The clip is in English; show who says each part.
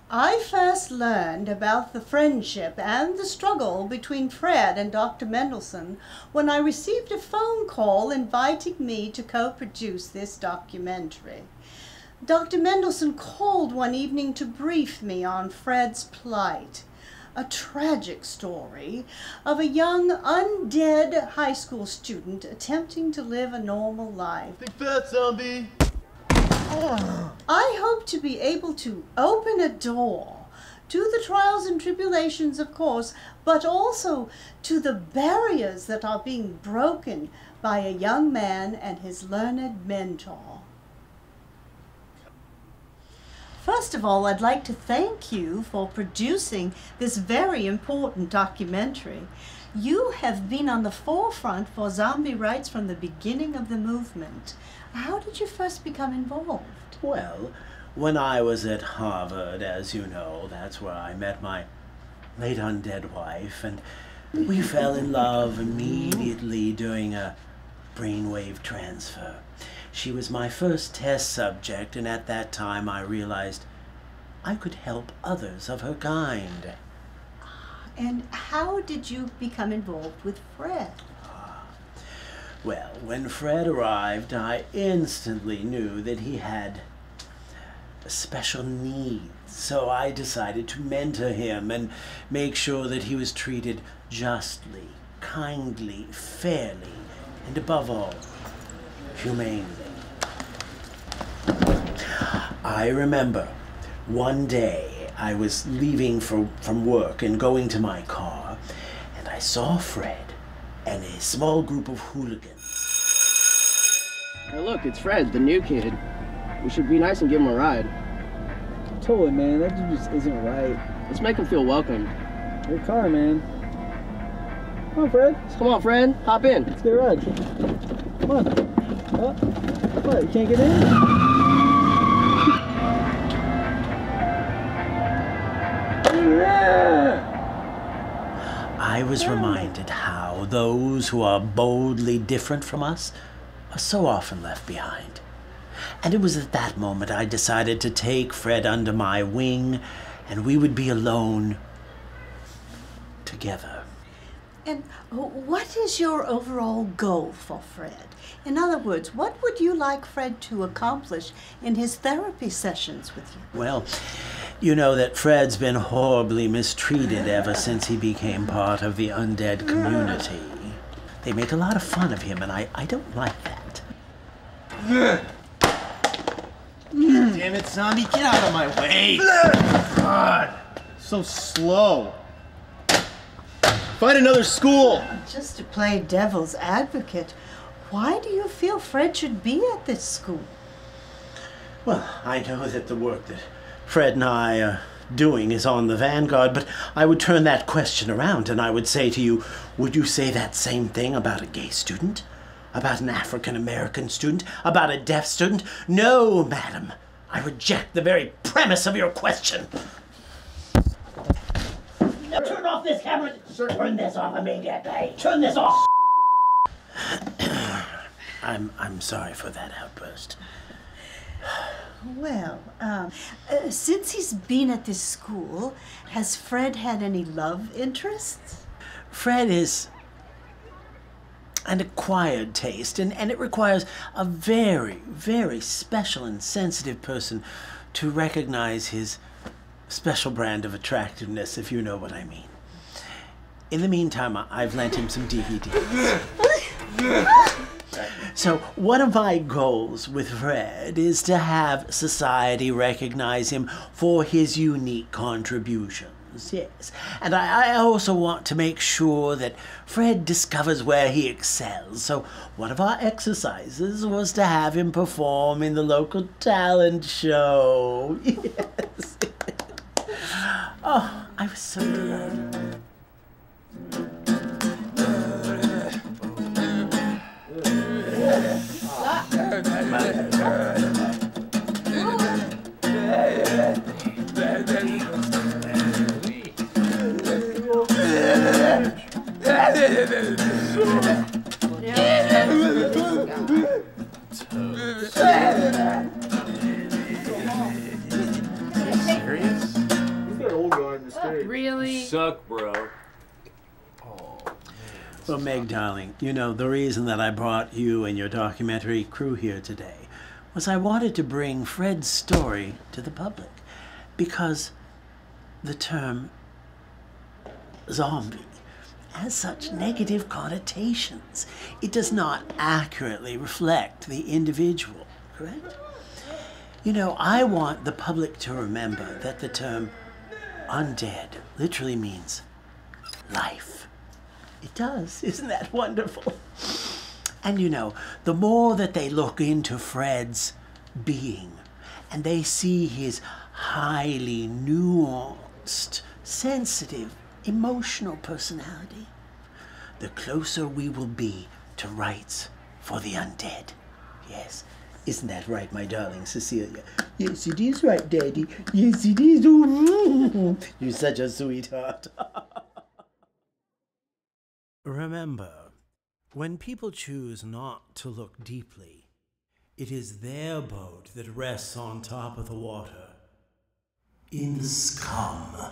Speaker 1: I first learned about the friendship and the struggle between Fred and Dr. Mendelsohn when I received a phone call inviting me to co-produce this documentary. Dr. Mendelsohn called one evening to brief me on Fred's plight, a tragic story of a young undead high school student attempting to live a normal life.
Speaker 2: Big fat zombie!
Speaker 1: I hope to be able to open a door to the trials and tribulations, of course, but also to the barriers that are being broken by a young man and his learned mentor. First of all, I'd like to thank you for producing this very important documentary. You have been on the forefront for zombie rights from the beginning of the movement. How did you first become involved?
Speaker 3: Well, when I was at Harvard, as you know, that's where I met my late undead wife, and we fell in love immediately doing a brainwave transfer. She was my first test subject, and at that time I realized I could help others of her kind.
Speaker 1: And how did you become involved with Fred?
Speaker 3: Well, when Fred arrived, I instantly knew that he had special needs, so I decided to mentor him and make sure that he was treated justly, kindly, fairly, and above all, humanely. I remember one day I was leaving from work and going to my car, and I saw Fred and a small group of hooligans.
Speaker 4: Hey look, it's Fred, the new kid. We should be nice and give him a ride.
Speaker 5: Totally, man. That just isn't right.
Speaker 4: Let's make him feel welcome.
Speaker 5: Your car, man. Come on, Fred.
Speaker 4: Come on, Fred. Hop in.
Speaker 5: Let's get a ride. Come on. What? You can't get in?
Speaker 3: I was reminded how those who are boldly different from us are so often left behind. And it was at that moment I decided to take Fred under my wing, and we would be alone together.
Speaker 1: And what is your overall goal for Fred? In other words, what would you like Fred to accomplish in his therapy sessions with you?
Speaker 3: Well, you know that Fred's been horribly mistreated ever since he became part of the undead community. They make a lot of fun of him, and I don't like that.
Speaker 2: Damn it, zombie, get out of my way! God, so slow. Find another school!
Speaker 1: Just to play devil's advocate, why do you feel Fred should be at this school?
Speaker 3: Well, I know that the work that Fred and I are doing is on the vanguard, but I would turn that question around and I would say to you, would you say that same thing about a gay student? About an African-American student? About a deaf student? No, madam. I reject the very premise of your question. Now turn off this camera. Turn this off immediately. Turn this off. I'm sorry for that outburst.
Speaker 1: Well, since he's been at this school, has Fred had any love interests?
Speaker 3: Fred is an acquired taste, and it requires a very, very special and sensitive person to recognize his special brand of attractiveness, if you know what I mean. In the meantime, I've lent him some DVDs. So one of my goals with Fred is to have society recognize him for his unique contributions. Yes, and I also want to make sure that Fred discovers where he excels. So one of our exercises was to have him perform in the local talent show. Yes. Oh, I was so delighted.
Speaker 2: Serious?
Speaker 3: So, Meg, darling, you know, the reason that I brought you and your documentary crew here today was I wanted to bring Fred's story to the public. Because the term zombie has such negative connotations. It does not accurately reflect the individual, correct? You know, I want the public to remember that the term undead literally means life. It does. Isn't that wonderful? And you know, the more that they look into Fred's being and they see his highly nuanced, sensitive, emotional personality, the closer we will be to rights for the undead. Yes. Isn't that right, my darling Cecilia? Yes, it is right, Daddy. Yes, it is. You're such a sweetheart. Remember, when people choose not to look deeply, it is their boat that rests on top of the water, in the scum.